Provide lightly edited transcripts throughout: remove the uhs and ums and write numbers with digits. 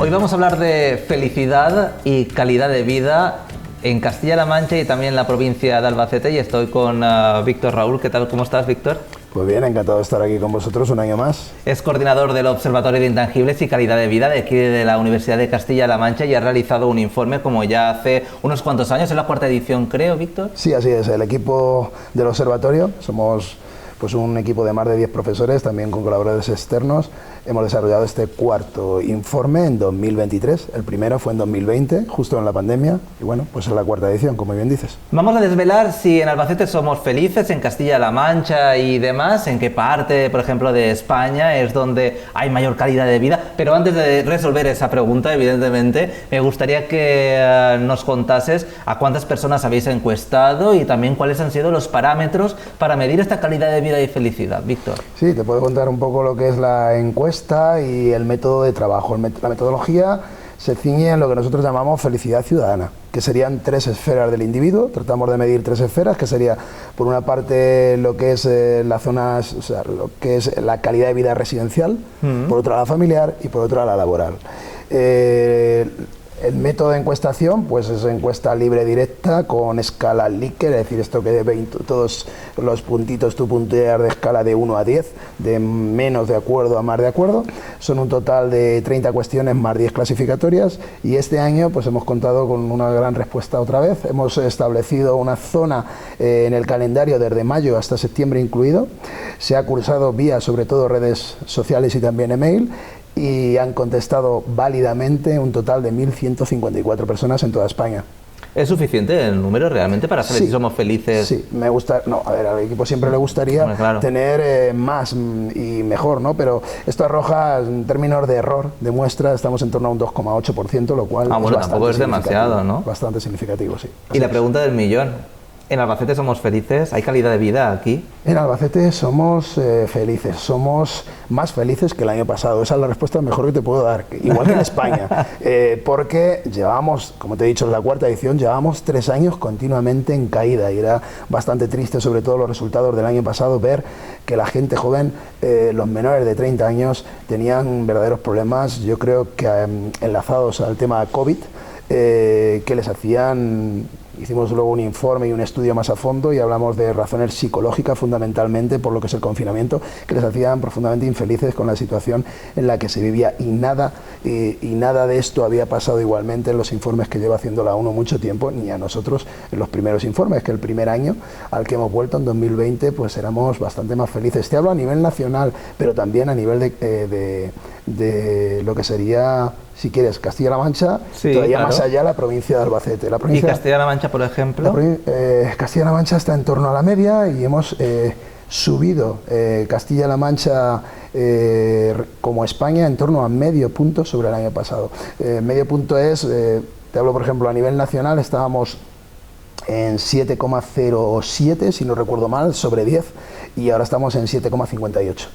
Hoy vamos a hablar de felicidad y calidad de vida en Castilla-La Mancha y también en la provincia de Albacete, y estoy con Víctor Raúl. ¿Qué tal? ¿Cómo estás, Víctor? Pues bien, encantado de estar aquí con vosotros un año más. Es coordinador del Observatorio de Intangibles y Calidad de Vida de aquí de la Universidad de Castilla-La Mancha y ha realizado un informe como ya hace unos cuantos años, en la cuarta edición, creo, Víctor. Sí, así es, el equipo del observatorio, somos pues un equipo de más de 10 profesores, también con colaboradores externos. Hemos desarrollado este cuarto informe en 2023, el primero fue en 2020, justo en la pandemia, y bueno, pues es la cuarta edición, como bien dices. Vamos a desvelar si en Albacete somos felices, en Castilla-La Mancha y demás, en qué parte, por ejemplo, de España es donde hay mayor calidad de vida. Pero antes de resolver esa pregunta, evidentemente, me gustaría que nos contases a cuántas personas habéis encuestado y también cuáles han sido los parámetros para medir esta calidad de vida y felicidad. Víctor. Sí, te puedo contar un poco lo que es la encuesta y el método de trabajo. La metodología se ciñe en lo que nosotros llamamos felicidad ciudadana, que serían 3 esferas del individuo. Tratamos de medir 3 esferas, que sería, por una parte, lo que es las zonas, o sea, lo que es la calidad de vida residencial, por otra la familiar y por otra la laboral. El método de encuestación pues es encuesta libre directa con escala Likert, es decir, esto que ven todos los puntitos, tú punteas de escala de 1 a 10, de menos de acuerdo a más de acuerdo. Son un total de 30 cuestiones más 10 clasificatorias, y este año pues hemos contado con una gran respuesta otra vez. Hemos establecido una zona en el calendario desde mayo hasta septiembre incluido. Se ha cursado vía sobre todo redes sociales y también email, y han contestado válidamente un total de 1.154 personas en toda España. ¿Es suficiente el número realmente para saber si somos felices? Sí, me gusta. No, a ver, al equipo siempre le gustaría tener más y mejor, ¿no? Pero esto arroja, en términos de error de muestra, estamos en torno a un 2,8%, lo cual bueno, tampoco es demasiado, ¿no? Bastante significativo, sí. Y la pregunta del millón. ¿En Albacete somos felices? ¿Hay calidad de vida aquí? En Albacete somos felices, somos más felices que el año pasado. Esa es la respuesta mejor que te puedo dar, igual que en España, porque llevamos, como te he dicho, en la cuarta edición, llevamos 3 años continuamente en caída, y era bastante triste, sobre todo los resultados del año pasado, ver que la gente joven, los menores de 30 años, tenían verdaderos problemas, yo creo que enlazados al tema COVID, que les hacían. Hicimos luego un informe y un estudio más a fondo y hablamos de razones psicológicas fundamentalmente por lo que es el confinamiento, que les hacían profundamente infelices con la situación en la que se vivía, y nada de esto había pasado igualmente en los informes que lleva haciendo la ONU mucho tiempo, ni a nosotros en los primeros informes, que el primer año al que hemos vuelto en 2020 pues éramos bastante más felices. Te hablo a nivel nacional, pero también a nivel de lo que sería, si quieres, Castilla-La Mancha, sí, todavía más allá la provincia de Albacete. ¿Y Castilla-La Mancha, por ejemplo? Castilla-La Mancha está en torno a la media, y hemos subido Castilla-La Mancha como España en torno a medio punto sobre el año pasado. Medio punto es, te hablo por ejemplo a nivel nacional, estábamos en 7,07, si no recuerdo mal, sobre 10, y ahora estamos en 7,58.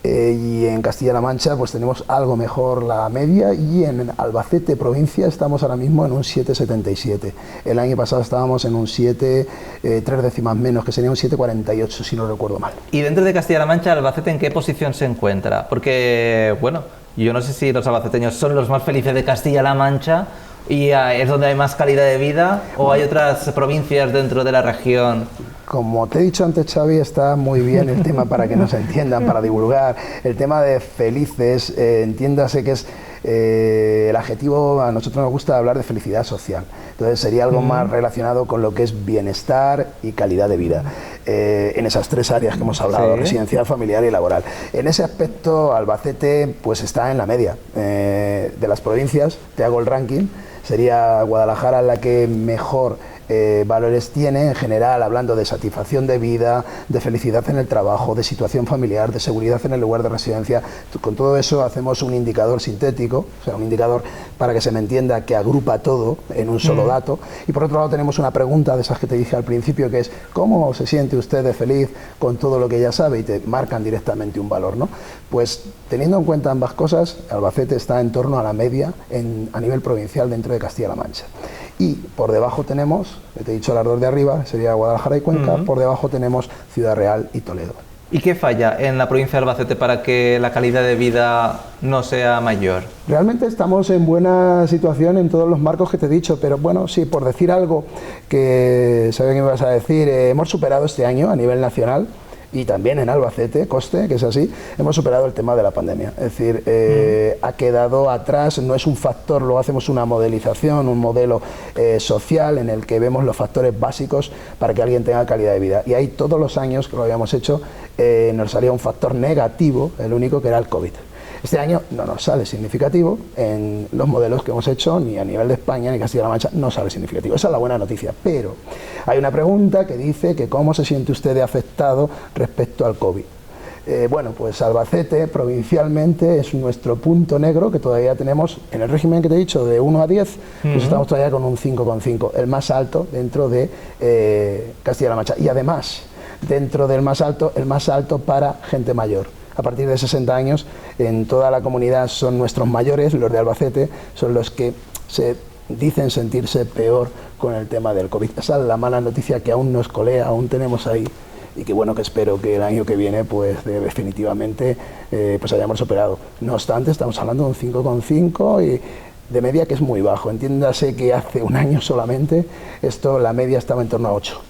Y en Castilla-La Mancha pues tenemos algo mejor la media, y en Albacete provincia estamos ahora mismo en un 7,77. El año pasado estábamos en un 7, 3 décimas menos, que sería un 7,48 si no recuerdo mal. Y dentro de Castilla-La Mancha, Albacete, ¿en qué posición se encuentra? Porque, bueno, yo no sé si los albaceteños son los más felices de Castilla-La Mancha y es donde hay más calidad de vida, o hay otras provincias dentro de la región. Como te he dicho antes, Xavi, está muy bien el tema para que nos entiendan, para divulgar. El tema de felices, entiéndase que es el adjetivo, a nosotros nos gusta hablar de felicidad social. Entonces sería algo más relacionado con lo que es bienestar y calidad de vida. En esas 3 áreas que hemos hablado, residencial, familiar y laboral. En ese aspecto, Albacete pues está en la media. De las provincias, te hago el ranking, sería Guadalajara la que mejor valores tiene en general, hablando de satisfacción de vida, de felicidad en el trabajo, de situación familiar, de seguridad en el lugar de residencia. Con todo eso hacemos un indicador sintético, o sea, un indicador, para que se me entienda, que agrupa todo en un solo dato. Y por otro lado tenemos una pregunta de esas que te dije al principio, que es ¿cómo se siente usted de feliz con todo lo que ya sabe? Y te marcan directamente un valor, ¿no? Pues teniendo en cuenta ambas cosas, Albacete está en torno a la media a nivel provincial dentro de Castilla-La Mancha. Y por debajo tenemos, te he dicho las 2 de arriba, sería Guadalajara y Cuenca, por debajo tenemos Ciudad Real y Toledo. ¿Y qué falla en la provincia de Albacete para que la calidad de vida no sea mayor? Realmente estamos en buena situación en todos los marcos que te he dicho, pero bueno, sí, por decir algo que sabía que me ibas a decir, hemos superado este año a nivel nacional y también en Albacete, conste que es así, hemos superado el tema de la pandemia. Es decir, ha quedado atrás, no es un factor, luego hacemos una modelización, un modelo social en el que vemos los factores básicos para que alguien tenga calidad de vida. Y ahí todos los años que lo habíamos hecho nos salía un factor negativo, el único que era el COVID. Este año no nos sale significativo en los modelos que hemos hecho, ni a nivel de España ni Castilla-La Mancha, no sale significativo. Esa es la buena noticia, pero hay una pregunta que dice que cómo se siente usted afectado respecto al COVID. Bueno, pues Albacete provincialmente es nuestro punto negro que todavía tenemos en el régimen que te he dicho de 1 a 10, pues estamos todavía con un 5,5, el más alto dentro de Castilla-La Mancha. Y además, dentro del más alto, el más alto para gente mayor. A partir de 60 años, en toda la comunidad son nuestros mayores, los de Albacete, son los que se dicen sentirse peor con el tema del COVID. Esa es la mala noticia que aún nos colea, aún tenemos ahí, y que bueno, que espero que el año que viene pues definitivamente pues hayamos superado. No obstante, estamos hablando de un 5,5 y de media, que es muy bajo. Entiéndase que hace un año solamente la media estaba en torno a 8.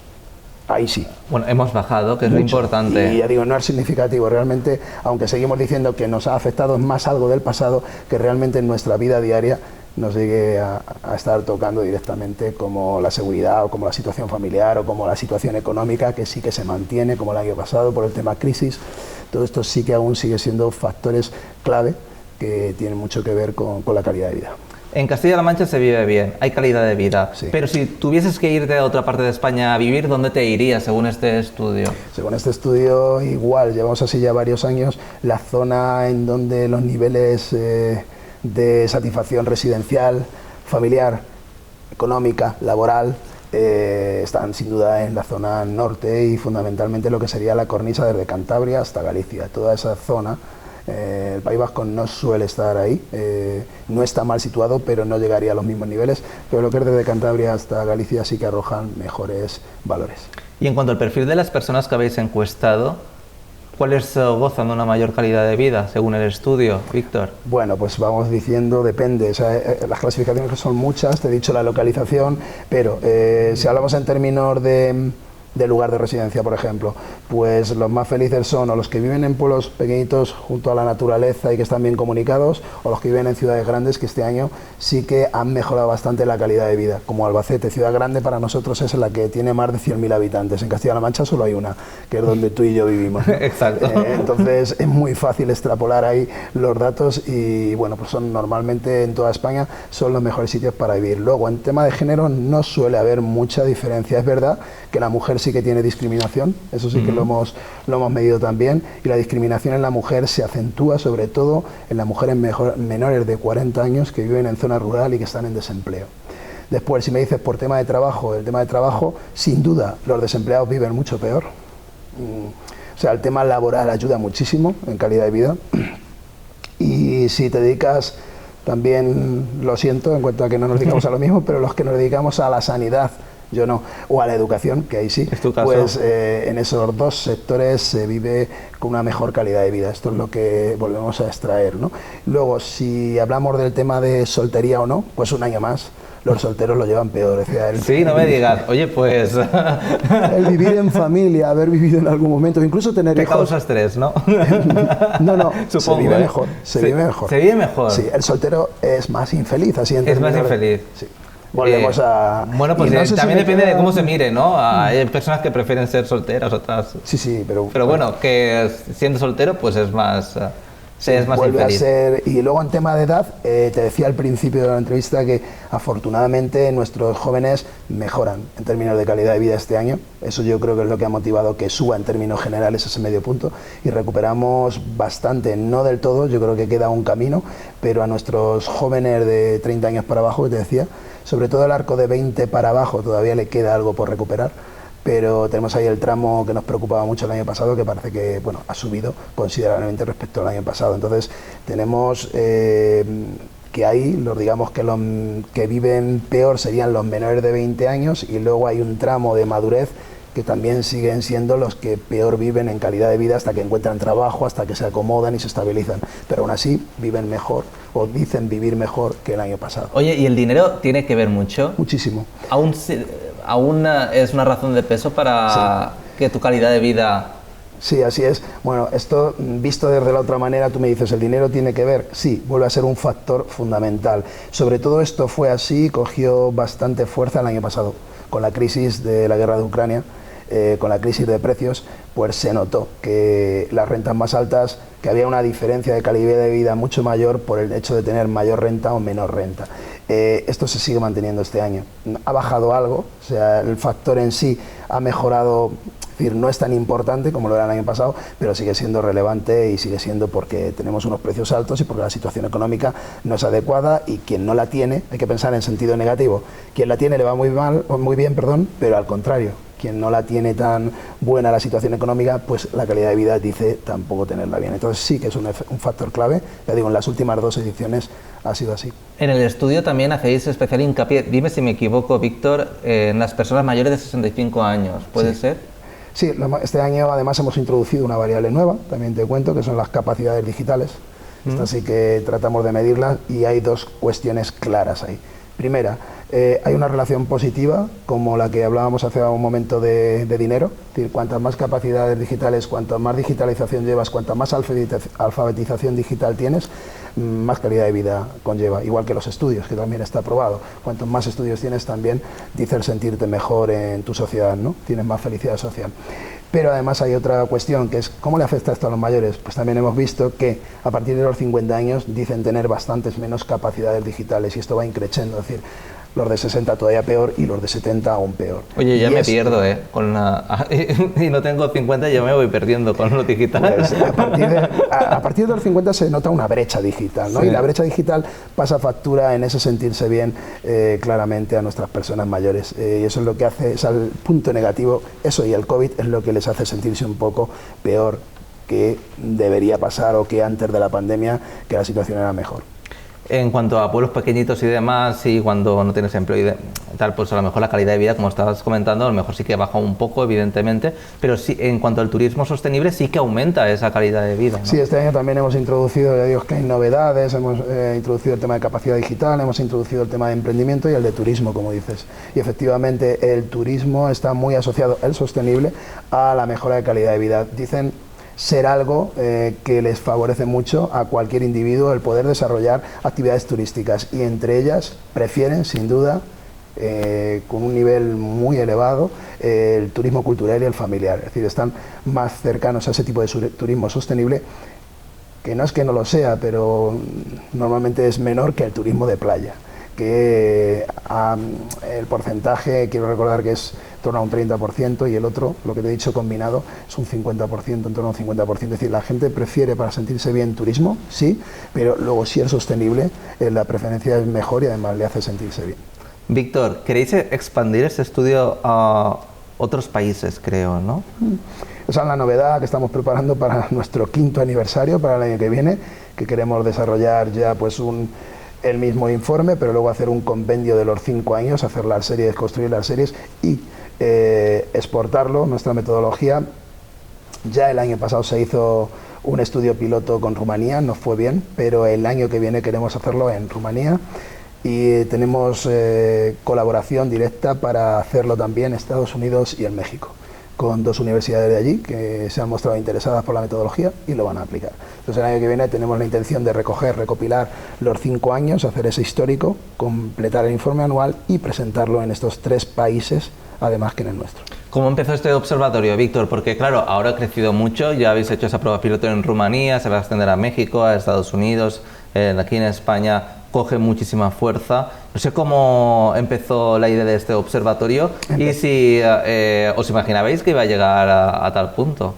Ahí sí. Bueno, hemos bajado, que es lo importante. Y ya digo, no es significativo. Realmente, aunque seguimos diciendo que nos ha afectado, es más algo del pasado que realmente en nuestra vida diaria nos llegue a estar tocando directamente, como la seguridad o como la situación familiar o como la situación económica, que sí que se mantiene como el año pasado por el tema crisis. Todo esto sí que aún sigue siendo factores clave que tienen mucho que ver con la calidad de vida. En Castilla-La Mancha se vive bien, hay calidad de vida, sí. Pero si tuvieses que irte a otra parte de España a vivir, ¿dónde te irías según este estudio? Según este estudio, igual, llevamos así ya varios años, la zona en donde los niveles de satisfacción residencial, familiar, económica, laboral, están sin duda en la zona norte y fundamentalmente lo que sería la cornisa desde Cantabria hasta Galicia, toda esa zona. El País Vasco no suele estar ahí, no está mal situado, pero no llegaría a los mismos niveles, pero lo que es desde Cantabria hasta Galicia sí que arrojan mejores valores. Y en cuanto al perfil de las personas que habéis encuestado, ¿cuáles gozan de una mayor calidad de vida según el estudio, Víctor? Bueno, pues vamos diciendo, depende, o sea, las clasificaciones son muchas, te he dicho la localización, pero si hablamos en términos de lugar de residencia, por ejemplo, pues los más felices son o los que viven en pueblos pequeñitos junto a la naturaleza y que están bien comunicados, o los que viven en ciudades grandes, que este año sí que han mejorado bastante la calidad de vida, como Albacete. Ciudad grande para nosotros es la que tiene más de 100.000 habitantes. En Castilla-La Mancha solo hay una, que es donde tú y yo vivimos, ¿no? Exacto. Entonces es muy fácil extrapolar ahí los datos y bueno, pues son normalmente en toda España son los mejores sitios para vivir. Luego, en tema de género no suele haber mucha diferencia. Es verdad que la mujer sí que tiene discriminación, eso sí que lo hemos medido también, y la discriminación en la mujer se acentúa sobre todo en las mujeres menores de 40 años que viven en zona rural y que están en desempleo. Después, si me dices por tema de trabajo, el tema de trabajo, sin duda los desempleados viven mucho peor. O sea, el tema laboral ayuda muchísimo en calidad de vida. Y si te dedicas también, lo siento, en cuanto a que no nos dedicamos a lo mismo, pero los que nos dedicamos a la sanidad, yo no, o a la educación, que ahí sí, pues en esos dos sectores se vive con una mejor calidad de vida. Esto es lo que volvemos a extraer, ¿no? Luego, si hablamos del tema de soltería o no, pues un año más. Los solteros lo llevan peor, decía él. Sí, no me digas. Oye, pues... El vivir en familia, haber vivido en algún momento, incluso tener hijos... Te causa estrés, ¿no? No, supongo, se vive mejor. Se vive mejor. ¿Se vive mejor? Sí, el soltero es más infeliz, así en Es más infeliz. Sí. Volvemos a... Bueno, pues no sé también si depende de cómo se mire, ¿no? Hay personas que prefieren ser solteras, otras... Sí, pero... Pero bueno, que siendo soltero, pues es más... es más vuelve infeliz. A ser, y luego en tema de edad, te decía al principio de la entrevista que afortunadamente nuestros jóvenes mejoran en términos de calidad de vida este año. Eso yo creo que es lo que ha motivado que suba en términos generales ese medio punto y recuperamos bastante, no del todo, yo creo que queda un camino, pero a nuestros jóvenes de 30 años para abajo, que te decía, sobre todo el arco de 20 para abajo todavía le queda algo por recuperar. Pero tenemos ahí el tramo que nos preocupaba mucho el año pasado, que parece que bueno, ha subido considerablemente respecto al año pasado. Entonces tenemos que ahí, digamos que los que viven peor serían los menores de 20 años y luego hay un tramo de madurez que también siguen siendo los que peor viven en calidad de vida hasta que encuentran trabajo, hasta que se acomodan y se estabilizan. Pero aún así viven mejor o dicen vivir mejor que el año pasado. Oye, ¿y el dinero tiene que ver mucho? Muchísimo. ¿Aún es una razón de peso para que tu calidad de vida... Sí, así es. Bueno, esto visto desde la otra manera, tú me dices, ¿el dinero tiene que ver? Sí, vuelve a ser un factor fundamental. Sobre todo esto fue así, cogió bastante fuerza el año pasado, con la crisis de la guerra de Ucrania, con la crisis de precios, pues se notó que las rentas más altas, que había una diferencia de calidad de vida mucho mayor por el hecho de tener mayor renta o menor renta. Esto se sigue manteniendo este año. Ha bajado algo, o sea, el factor en sí ha mejorado. Es decir, no es tan importante como lo era el año pasado, pero sigue siendo relevante y sigue siendo porque tenemos unos precios altos y porque la situación económica no es adecuada y quien no la tiene, hay que pensar en sentido negativo, quien la tiene le va muy bien, pero al contrario, quien no la tiene tan buena la situación económica, pues la calidad de vida dice tampoco tenerla bien. Entonces sí que es un factor clave, ya digo, en las últimas 2 ediciones ha sido así. En el estudio también hacéis especial hincapié, dime si me equivoco, Víctor, en las personas mayores de 65 años, ¿puede ser? Sí, este año además hemos introducido una variable nueva, también te cuento, que son las capacidades digitales. Estas sí que tratamos de medirlas y hay 2 cuestiones claras ahí. Primera, hay una relación positiva, como la que hablábamos hace un momento de dinero, es decir, cuantas más capacidades digitales, cuanto más digitalización llevas, cuanta más alfabetización digital tienes, más calidad de vida conlleva, igual que los estudios, que también está probado. Cuantos más estudios tienes también, dice el sentirte mejor en tu sociedad, ¿no? Tienes más felicidad social. Pero además hay otra cuestión, que es ¿cómo le afecta esto a los mayores? Pues también hemos visto que a partir de los 50 años dicen tener bastantes menos capacidades digitales y esto va increciendo, es decir, los de 60 todavía peor y los de 70 aún peor. Oye, ya me pierdo, y no tengo 50 y yo me voy perdiendo con lo digital. Pues a partir de los 50 se nota una brecha digital, ¿no? Sí. Y la brecha digital pasa factura en ese sentirse bien claramente a nuestras personas mayores. Y eso es lo que hace, es el punto negativo, eso y el COVID es lo que les hace sentirse un poco peor que debería pasar o que antes de la pandemia, que la situación era mejor. En cuanto a pueblos pequeñitos y demás, y cuando no tienes empleo y tal, pues a lo mejor la calidad de vida, como estabas comentando, a lo mejor sí que baja un poco, evidentemente, pero sí, en cuanto al turismo sostenible, sí que aumenta esa calidad de vida, ¿no? Sí, este año también hemos introducido, ya digo que hay novedades, hemos introducido el tema de capacidad digital, hemos introducido el tema de emprendimiento y el de turismo, como dices. Y efectivamente el turismo está muy asociado, el sostenible, a la mejora de calidad de vida. Dicen ser algo que les favorece mucho a cualquier individuo el poder desarrollar actividades turísticas y entre ellas prefieren sin duda con un nivel muy elevado el turismo cultural y el familiar, es decir, están más cercanos a ese tipo de turismo sostenible, que no es que no lo sea, pero normalmente es menor que el turismo de playa, que el porcentaje, quiero recordar que es en torno a un 30% y el otro, lo que te he dicho combinado, es un 50%, en torno a un 50%. Es decir, la gente prefiere para sentirse bien turismo, sí, pero luego si es sostenible, la preferencia es mejor y además le hace sentirse bien. Víctor, queréis expandir este estudio a otros países, creo, ¿no? Esa es la novedad que estamos preparando para nuestro 5º aniversario, para el año que viene, que queremos desarrollar ya pues el mismo informe, pero luego hacer un compendio de los 5 años, hacer las series, construir las series y exportarlo, nuestra metodología. Ya el año pasado se hizo un estudio piloto con Rumanía, no fue bien, pero el año que viene queremos hacerlo en Rumanía y tenemos colaboración directa para hacerlo también en Estados Unidos y en México, con 2 universidades de allí que se han mostrado interesadas por la metodología y lo van a aplicar. Entonces el año que viene tenemos la intención de recopilar los 5 años, hacer ese histórico, completar el informe anual y presentarlo en estos 3 países, además que en el nuestro. ¿Cómo empezó este observatorio, Víctor? Porque claro, ahora ha crecido mucho, ya habéis hecho esa prueba piloto en Rumanía, se va a extender a México, a Estados Unidos, aquí en España coge muchísima fuerza. No sé cómo empezó la idea de este observatorio y si os imaginabais que iba a llegar a tal punto.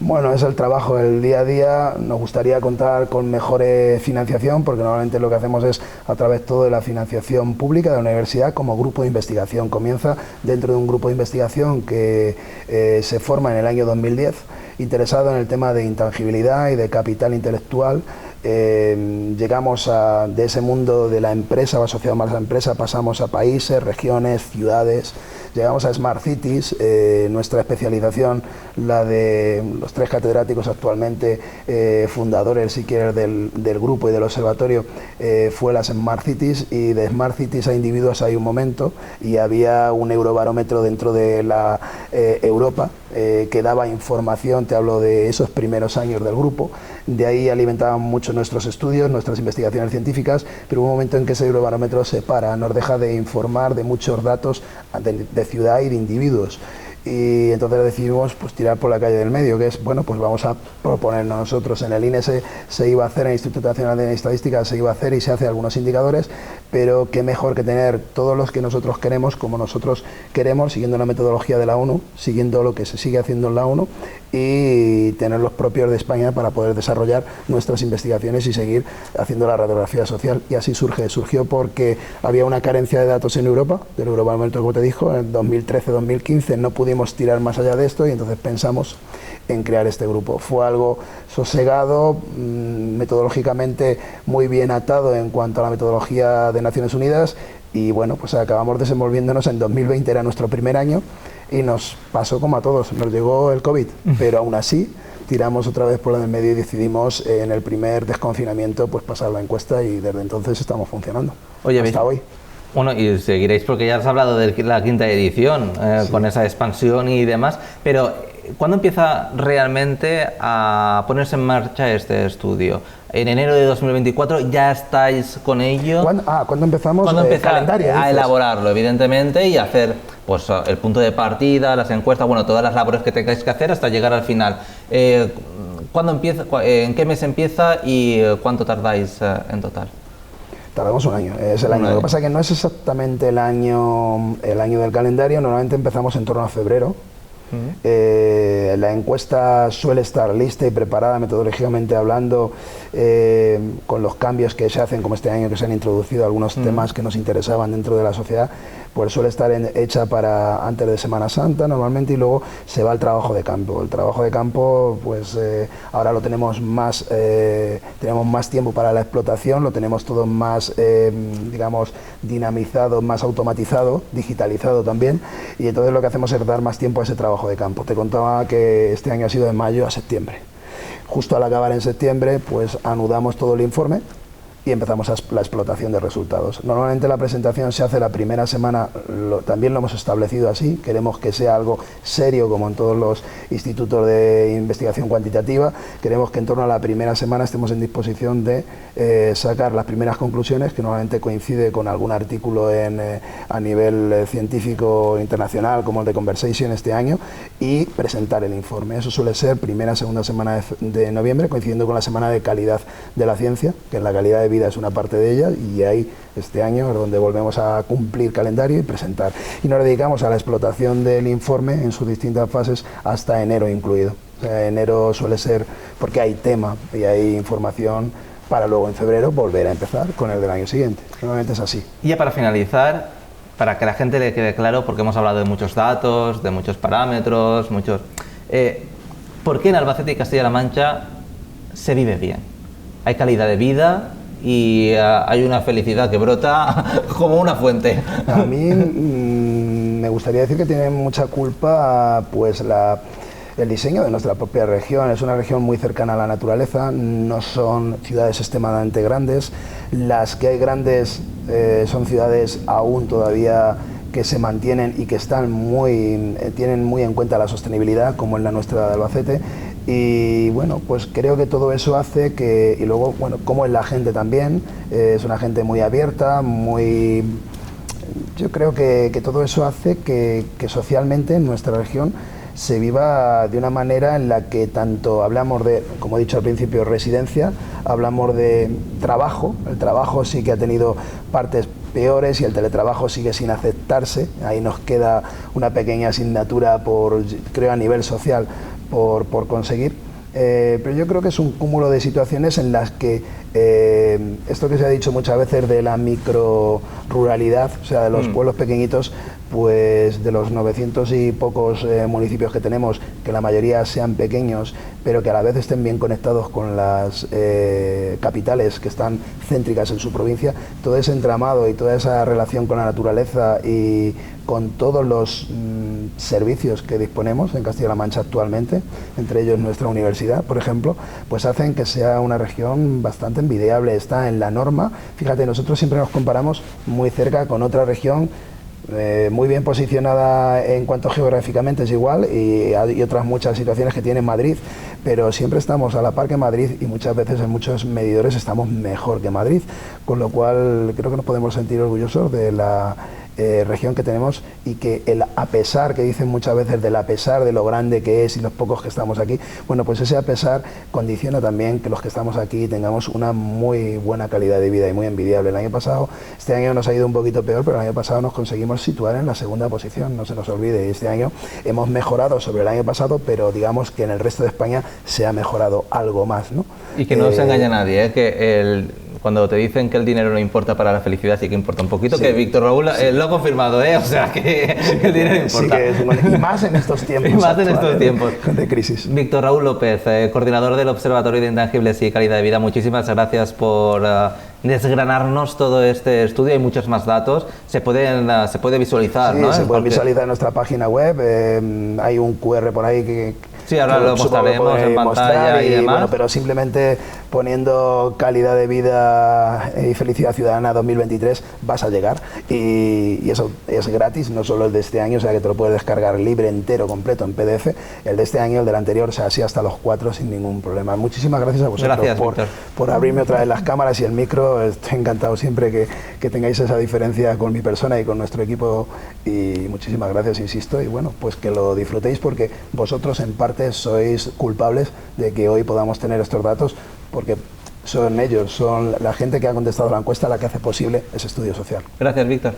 Bueno, es el trabajo del día a día. Nos gustaría contar con mejor financiación, porque normalmente lo que hacemos es a través todo de la financiación pública de la universidad como grupo de investigación. Comienza dentro de un grupo de investigación que se forma en el año 2010, interesado en el tema de intangibilidad y de capital intelectual Llegamos de ese mundo de la empresa o asociado más a la empresa, pasamos a países, regiones, ciudades. Llegamos a Smart Cities, nuestra especialización, la de los 3 catedráticos actualmente fundadores, si quieres, del grupo y del observatorio, fue las Smart Cities, y de Smart Cities a individuos hay un momento, y había un eurobarómetro dentro de la Europa que daba información, te hablo de esos primeros años del grupo, de ahí alimentaban mucho nuestros estudios, nuestras investigaciones científicas, pero hubo un momento en que ese eurobarómetro se para, nos deja de informar de muchos datos de ciudad y de individuos. Y entonces decidimos pues tirar por la calle del medio, que es, bueno, pues vamos a proponernos nosotros. En el INE se iba a hacer, en el Instituto Nacional de Estadística se iba a hacer y se hace algunos indicadores, pero qué mejor que tener todos los que nosotros queremos, como nosotros queremos, siguiendo la metodología de la ONU, siguiendo lo que se sigue haciendo en la ONU, y tener los propios de España para poder desarrollar nuestras investigaciones y seguir haciendo la radiografía social. Y así surgió porque había una carencia de datos en Europa, del Eurobarómetro, como te dijo, en 2013-2015 no pudimos tirar más allá de esto, y entonces pensamos en crear este grupo. Fue algo sosegado, metodológicamente muy bien atado en cuanto a la metodología de Naciones Unidas, y bueno, pues acabamos desenvolviéndonos. En 2020 era nuestro primer año y nos pasó como a todos, nos llegó el COVID, pero aún así tiramos otra vez por el medio y decidimos en el primer desconfinamiento pues pasar la encuesta, y desde entonces estamos funcionando. Oye, hasta hoy. Bueno, y seguiréis porque ya has hablado de la 5ª edición, sí, con esa expansión y demás, pero ¿cuándo empieza realmente a ponerse en marcha este estudio? ¿En enero de 2024 ya estáis con ello? ¿Cuándo empezamos? ¿Cuándo empezar calendario, a elaborarlo, evidentemente, y hacer pues el punto de partida, las encuestas, bueno, todas las labores que tengáis que hacer hasta llegar al final? ¿Cuándo empieza? ¿En qué mes empieza y cuánto tardáis en total? Tardamos un año, es el año. Lo que pasa es que no es exactamente el año del calendario. Normalmente empezamos en torno a febrero. La encuesta suele estar lista y preparada metodológicamente hablando, con los cambios que se hacen, como este año que se han introducido algunos temas que nos interesaban dentro de la sociedad, pues suele estar hecha para antes de Semana Santa normalmente, y luego se va al trabajo de campo. El trabajo de campo, pues ahora lo tenemos tenemos más tiempo para la explotación, lo tenemos todo más, digamos, dinamizado, más automatizado, digitalizado también, y entonces lo que hacemos es dar más tiempo a ese trabajo de campo. Te contaba que este año ha sido de mayo a septiembre. Justo al acabar en septiembre, pues anudamos todo el informe y empezamos la explotación de resultados. Normalmente la presentación se hace la primera semana, también lo hemos establecido así, queremos que sea algo serio como en todos los institutos de investigación cuantitativa, queremos que en torno a la primera semana estemos en disposición de sacar las primeras conclusiones, que normalmente coincide con algún artículo a nivel científico internacional, como el de Conversation este año, y presentar el informe. Eso suele ser primera, segunda semana de noviembre, coincidiendo con la semana de calidad de la ciencia, que en la calidad de vida es una parte de ella, y ahí este año es donde volvemos a cumplir calendario y presentar. Y nos dedicamos a la explotación del informe en sus distintas fases hasta enero incluido. O sea, enero suele ser porque hay tema y hay información, para luego en febrero volver a empezar con el del año siguiente. Normalmente es así. Y ya para finalizar, para que a la gente le quede claro, porque hemos hablado de muchos datos, de muchos parámetros, ¿por qué en Albacete y Castilla-La Mancha se vive bien? Hay calidad de vida y hay una felicidad que brota como una fuente. A mí me gustaría decir que tiene mucha culpa pues el diseño de nuestra propia región. Es una región muy cercana a la naturaleza, no son ciudades extremadamente grandes. Las que hay grandes son ciudades aún todavía que se mantienen y que están tienen muy en cuenta la sostenibilidad, como en la nuestra de Albacete. Y bueno, pues creo que todo eso hace que, y luego, bueno, como es la gente también, es una gente muy abierta, yo creo que todo eso hace que socialmente en nuestra región se viva de una manera en la que tanto hablamos de, como he dicho al principio, residencia, hablamos de trabajo. El trabajo sí que ha tenido partes peores y el teletrabajo sigue sin aceptarse. Ahí nos queda una pequeña asignatura, creo, a nivel social por conseguir. Pero yo creo que es un cúmulo de situaciones en las que esto que se ha dicho muchas veces de la microruralidad, o sea, de los pueblos pequeñitos, pues de los 900 y pocos municipios que tenemos, que la mayoría sean pequeños, pero que a la vez estén bien conectados con las capitales que están céntricas en su provincia, todo ese entramado y toda esa relación con la naturaleza y con todos los servicios que disponemos en Castilla-La Mancha actualmente, entre ellos nuestra universidad, por ejemplo, pues hacen que sea una región bastante envidiable, está en la norma. Fíjate, nosotros siempre nos comparamos muy cerca con otra región muy bien posicionada en cuanto geográficamente es igual, y hay otras muchas situaciones que tiene Madrid, pero siempre estamos a la par que Madrid y muchas veces en muchos medidores estamos mejor que Madrid, con lo cual creo que nos podemos sentir orgullosos de la región que tenemos, y que el a pesar, que dicen muchas veces del a pesar de lo grande que es y los pocos que estamos aquí, bueno, pues ese a pesar condiciona también que los que estamos aquí tengamos una muy buena calidad de vida y muy envidiable. El año pasado, este año nos ha ido un poquito peor, pero el año pasado nos conseguimos situar en la segunda posición, no se nos olvide, y este año hemos mejorado sobre el año pasado, pero digamos que en el resto de España se ha mejorado algo más, ¿no? Y que no se engaña a nadie, cuando te dicen que el dinero no importa para la felicidad, sí que importa un poquito, sí. Que Víctor Raúl lo ha confirmado, o sea que el dinero importa. Sí que y más en estos tiempos. Y más en estos tiempos. De crisis. Víctor Raúl López, coordinador del Observatorio de Intangibles y Calidad de Vida, muchísimas gracias por desgranarnos todo este estudio. Hay muchos más datos, se puede visualizar, sí, ¿no? Se puede visualizar en nuestra página web, hay un QR por ahí que... Sí, ahora lo mostraremos en pantalla y demás. Bueno, pero simplemente poniendo calidad de vida y felicidad ciudadana 2023 vas a llegar, y eso es gratis, no solo el de este año, o sea que te lo puedes descargar libre, entero, completo en PDF, el de este año, el del anterior, o sea, así hasta los 4 sin ningún problema. Muchísimas gracias a vosotros por abrirme otra vez las cámaras y el micro. Estoy encantado siempre que tengáis esa diferencia con mi persona y con nuestro equipo, y muchísimas gracias, insisto, y bueno, pues que lo disfrutéis, porque vosotros en parte sois culpables de que hoy podamos tener estos datos, porque son ellos, son la gente que ha contestado la encuesta la que hace posible ese estudio social. Gracias, Víctor.